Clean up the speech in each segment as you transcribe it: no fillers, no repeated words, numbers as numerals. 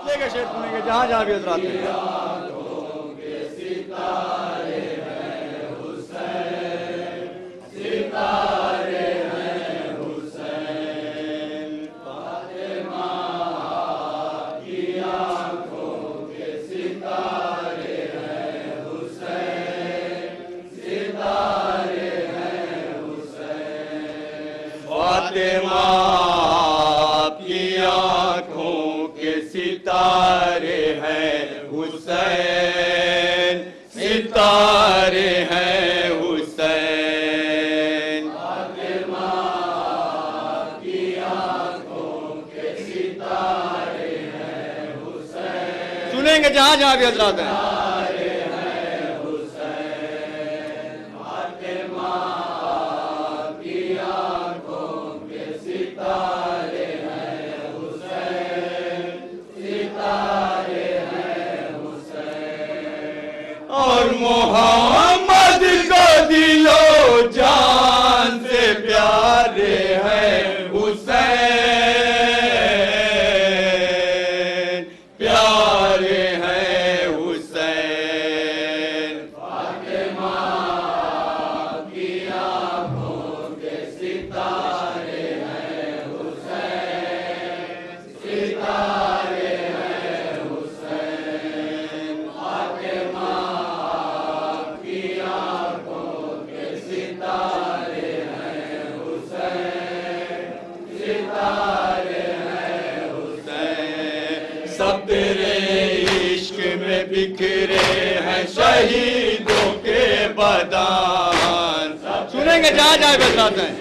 मसले के शेर सुनेंगे जहाँ जहाँ भी हजरात हैं। फातिमा की आँखों के सितारे हैं हुसैन, सितारे हैं हुसैन। फातिमा की आँखों के सितारे हैं हुसैन, सुनेंगे जहाँ जहाँ भी हजरात हैं। और मोहम्मद को दिलो जान से प्यारे हैं हुसैन, प्यारे हैं हुसैन। फातिमा की आँखों के सितारे हैं हुसैन, सितारे हैं हुसैन। फातिमा की आँखों के सितारे हैं हुसैन, सितारे हैं हुसैन। सब तेरे इश्क में बिखरे हैं शहीदों के बदान, सुनेंगे जहाँ जहाँ भी हजरात हैं।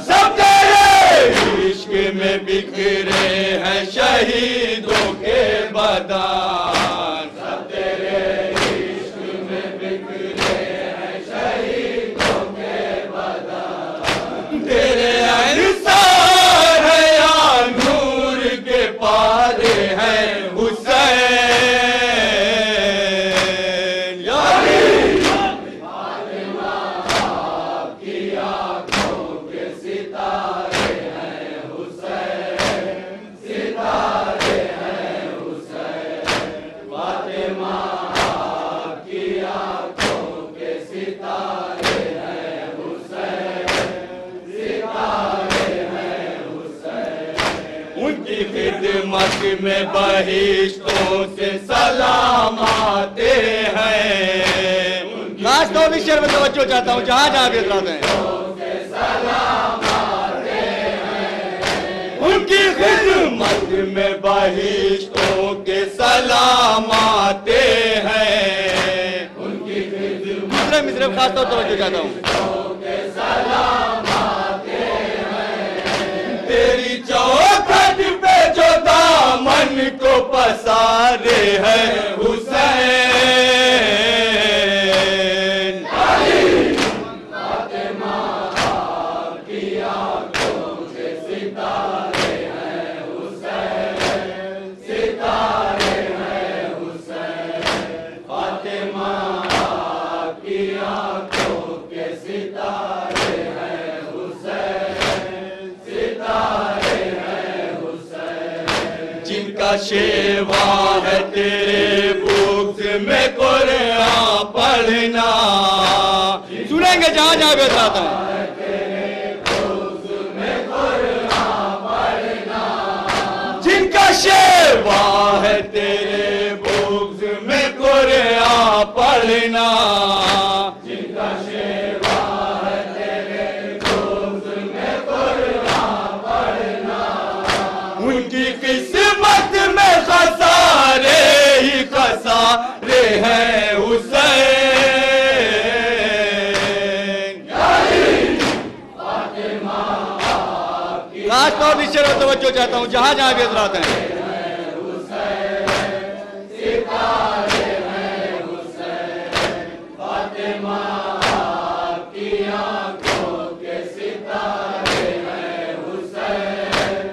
सब तेरे इश्क में बिखरे हैं शहीदों के बदान। सब तेरे इश्क में बिखरे हैं शहीदों के बदान। तेरे अंसार है या नूर के पारे हैं हुसैन, या की आँखों के सितारे हैं हुसैन, सितारे हैं हुसैन। फातिमा की आँखों के सितारे हैं हुसैन, सितारे हैं हुसैन। उनकी खिदमत में बहिश्तों से सलाम आते हैं। खास तौर पर शेर में तवज्जो चाहता हूँ जहाँ जहाँ भी हजरात हैं। उनकी खिदमत में बहिश्तों के सलाम आते हैं। उनकी खिदमत मिसरे खास तौर पर तवज्जो चाहता हूँ। के सलाम आते हैं। तेरी चौखट पे जो दामन को पसारे हैं हुसैन, फातिमा की आँखों के सितारे हैं हुसैन, सितारे हैं हुसैन। फातिमा की आँखों के सितारे हैं हुसैन, सितारे हैं हुसैन। जिनका शेवा है तेरे बुग़्ज़ में कुरान पढ़ना, सुनेंगे जहाँ जहाँ भी हजरात हैं। जिनका शेवा है तेरे बुग़्ज़ में कुरान पढ़ना, जिनका शेवा है तेरे बुग़्ज़ में कुरान पढ़ना। उनकी किस्मत में खसारे ही खसारे हैं हुसैन। खास तौर पर शेर में तवज्जो चाहता हूँ जहाँ जहाँ भी हजरात हैं। फातिमा की आँखों के सितारे हैं हुसैन,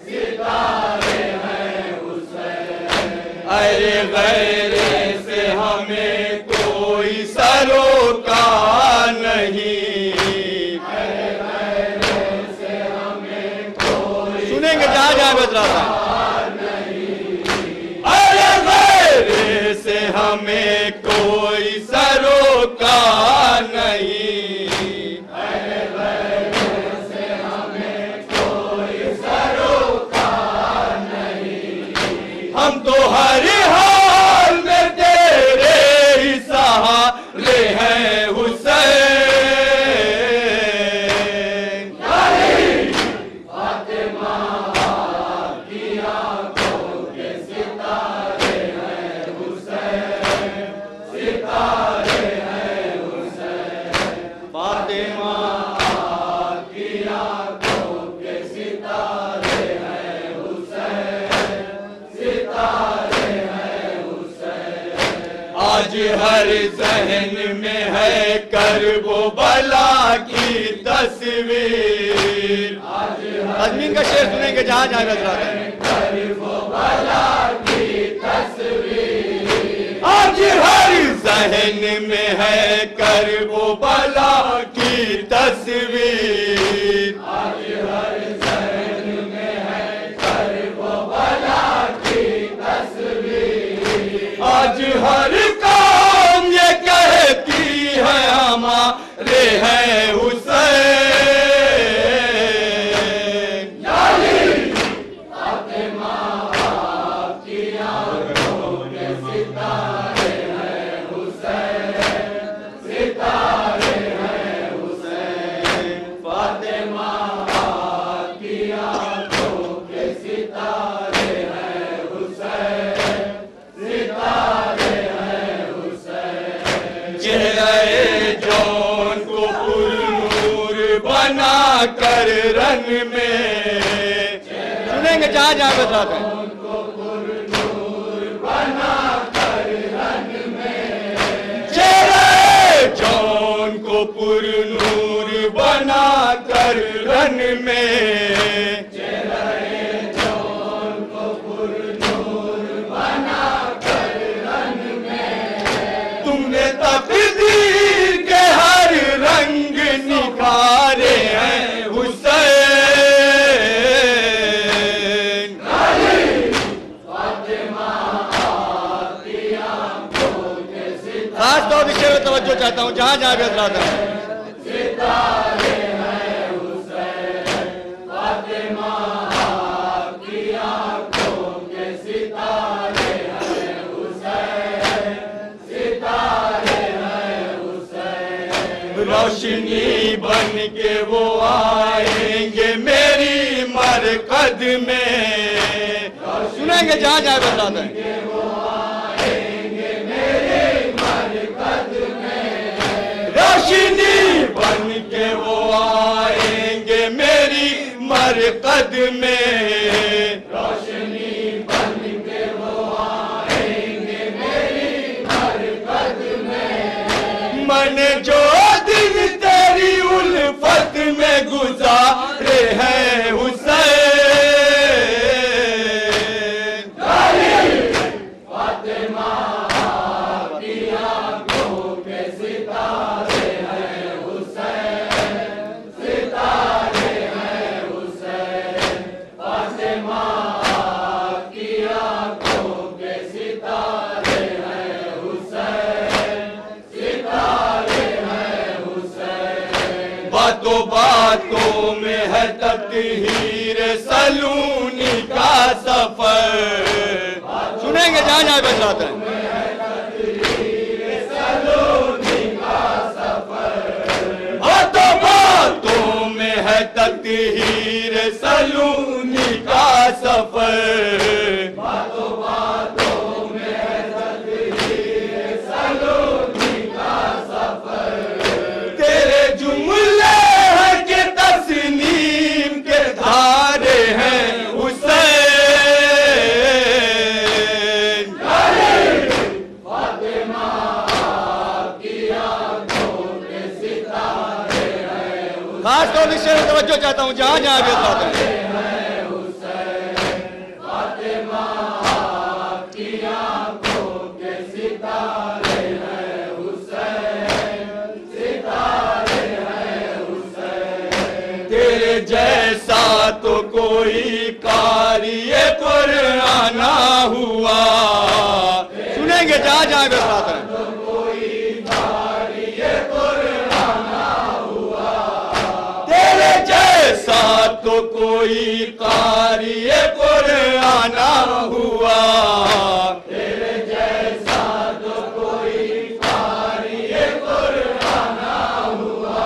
सितारे हैं हुसैन। अरे गैरे से हमें कोई सरोकार नहीं, अरे गैरे से हमें सुनेंगे जहां जहां बतलाता है। अरे मेरे से हमें कोई सरोका नहीं, अरे मेरे से हमें कोई सरोका नहीं, हम तो हर हाल में तेरे ही सहारे हैं हुसैन। आज हर जहन में है करबो बला की तस्वीर, अजमीन का शेर सुनेंगे जहां जहां बतलाता है। करबो बला की तस्वीर, आज हर जहन में है करबो बला की तस्वीर, आज हर जहन में है करबो बला की तस्वीर, आज हर काम ये कहती है हमारे हैं हुसैन। कर रन में सुनेंगे जहां जहां बतलाता है। चेहरे जौन को पुरनूर बना कर रन में, चेहरे जौन को पुरनूर बना कर रन में, तुमने तकदीर के हर रंग निखारे हैं हुसैन। खास तौर से शेर तवज्जो चाहता हूं जहां जहां बतलाता है। सितारे हैं हुसैन, फातिमा की आंखों के सितारे हैं हुसैन, सितारे हैं हुसैन। रोशनी बन के वो आएंगे मेरी मरकद में, सुनेंगे जहां जहां बतलाता है। रोशनी बन के वो आएंगे मेरी मरकद में, रोशनी बन के वो आएंगे मेरी मरकद में। मैंने जो दिन तेरी उल्फत में गुजारे हैं हुसैन। फातिमा की आंखों के सितारे हैं हुसैन, सितारे हैं हुसैन। फातिमा की आंखों के सितारे हैं हुसैन, सितारे हैं हुसैन। बातों बातों में है तत्हीर सलूनी का सफर, सुनेंगे जहां जहां बतलाता है। बातों बातों में है तत्हीर सलूनी का सफर, बातों बातों में है तत्हीर सलूनी का सफर। तेरे जुमले हैं कि तस्नीम के धारे हैं हुसैन। फातिमा की आंखों के सितारे हैं, खास तौर से शेर तवज्जो चाहता हूं जहां जहां बतलाता है। फातिमा की आंखों के सितारे हैं हुसैन, सितारे हैं हुसैन। तेरे जैसा तो कोई जहाँ भी प्रार्थना है। तेरे जैसा तो कोई कारी कुरान ना हुआ, तेरे जैसा तो कोई कारी कुरान ना हुआ।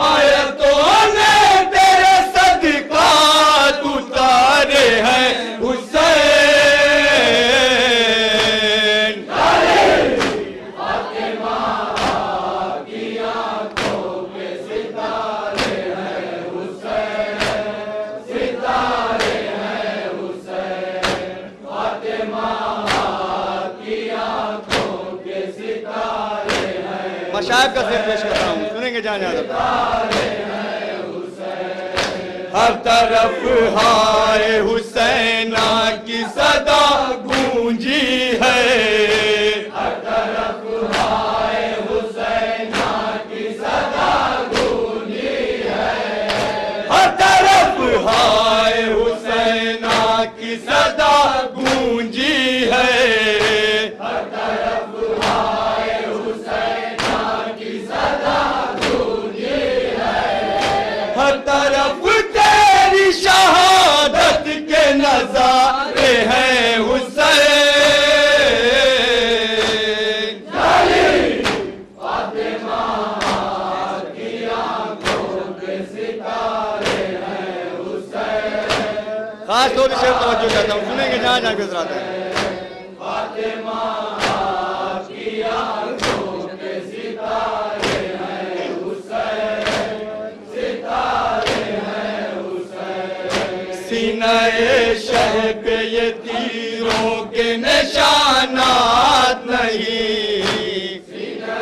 आयतों ने तेरे सदक़ात उतारे हैं हुसैन। फातिमा की आंखों के सितारे हैं हुसैन, सितारे हैं हुसैन। फातिमा की आंखों के सितारे हैं। मशाइख का शेर पेश करता हूँ, सुनेंगे जहाँ जहाँ हर तरफ हाय हुसैना की सदा गूंजी है, हर तरफ हाय हुसैना की सदा गूंजी है, हर तरफ हाय हुसैना की सदा गूंजी है, हर तरफ हाय हुसैना की सदा गूंजी है। हर तरफ तेरी शहादत के नजारे हैं हुसैन। फातिमा की आंखों के सितारे हैं हुसैन। खास तौर से शेर तवज्जो चाहता हूँ, सुनेंगे जहाँ जहाँ भी आता है। फातिमा की आंखों के सितारे हैं हुसैन, सितारे हैं हुसैन। सीने शह पे ये तीरों के निशानात नहीं, सीने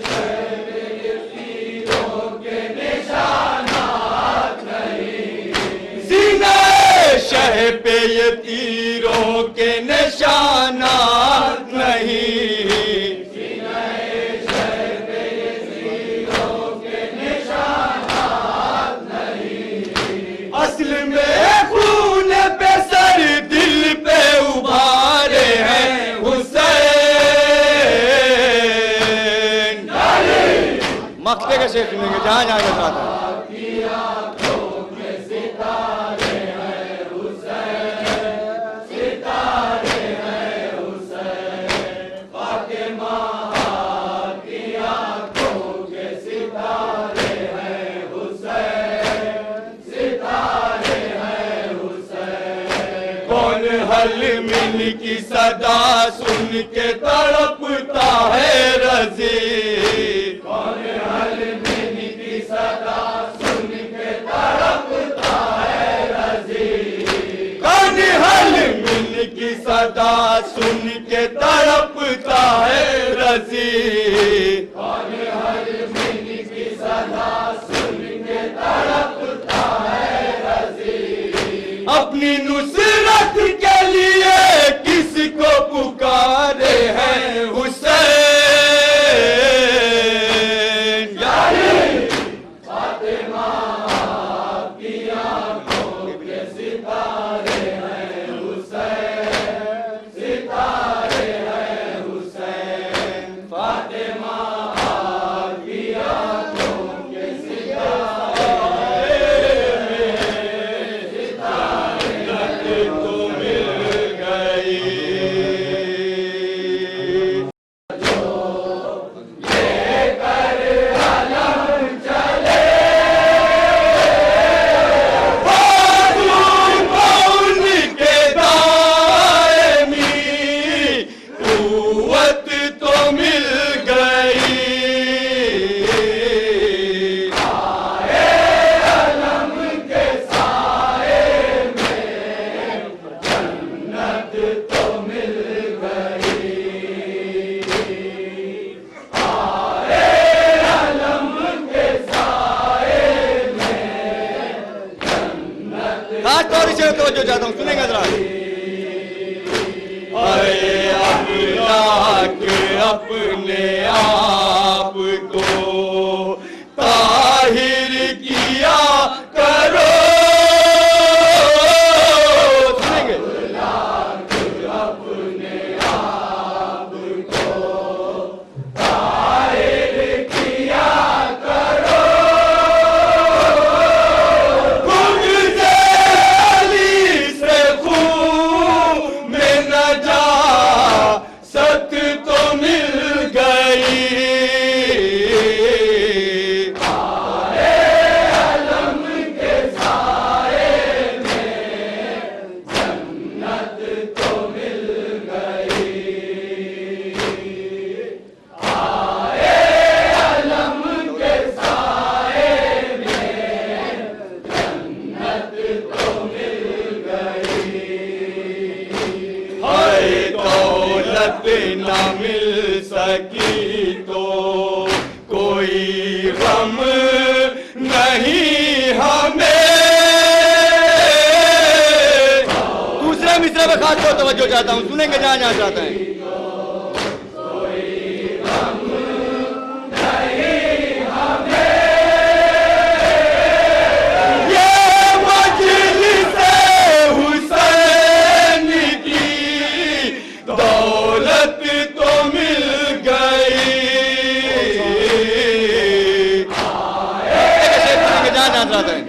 शह पे ये तीरों के निशानात नहीं, सीने शह पे ये तीरों के निशानात नहीं, सीने शह पे ये तीरों के निशानात नहीं। असल में खून पे सर दिल पे उभारे हैं हुसैन। मक्ते का शेर सुनेंगे जहाँ जहाँ भी आता है। हल मिल की सदा सुन के तड़पता है रज़ी, कौन हल मिल की सदा सुन के तड़पता है रज़ी, कौन हल मिल की सदा सुन के तड़पता है रज़ी, कौन हल मिल की सदा सुन के तड़पता है रज़ी। अपनी नुसरत के लिए किसको पुकारे हैं हुसैन। फातिमा की आंखों के सितारे हैं हुसैन, सितारे हैं हुसैन। फातिमा की आंखों के सितारे तो मिल गई। लेकर अलम चले कौन के दायमी, कुव्वत तो मिल गई। आए अलम के साए तो मिल गई। आए अलम के साए में खास तौर से तवज्जो चाहता हूँ, सुनेंगे जरा। अरे अफलाक अपने आप को ताहिर किया करो, सुनेंगे अपने आप दौलत न मिल सकी तो कोई गम नहीं हमें। दूसरे मिसरे में खास तौर तवज्जो चाहता हूँ, सुनेंगे जहाँ जहाँ चाहते हैं। दौलत तो मिल गई, जहाँ जहाँ चाहते हैं।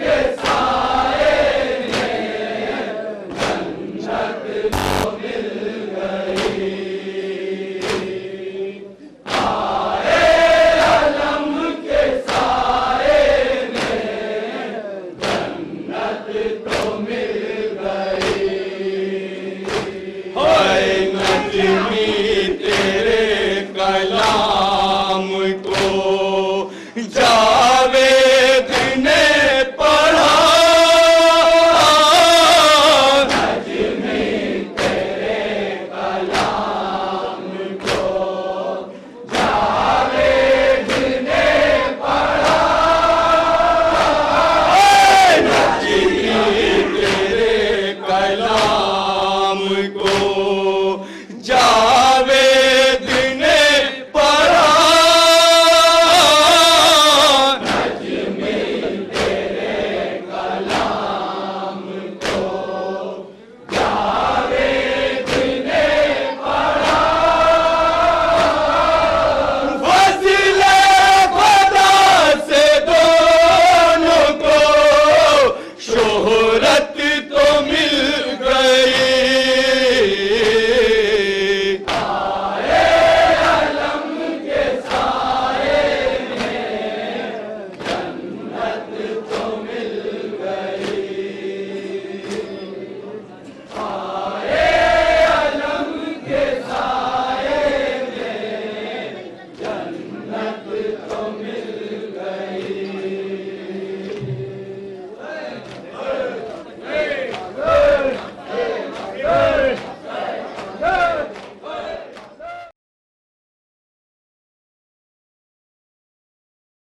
तो मिल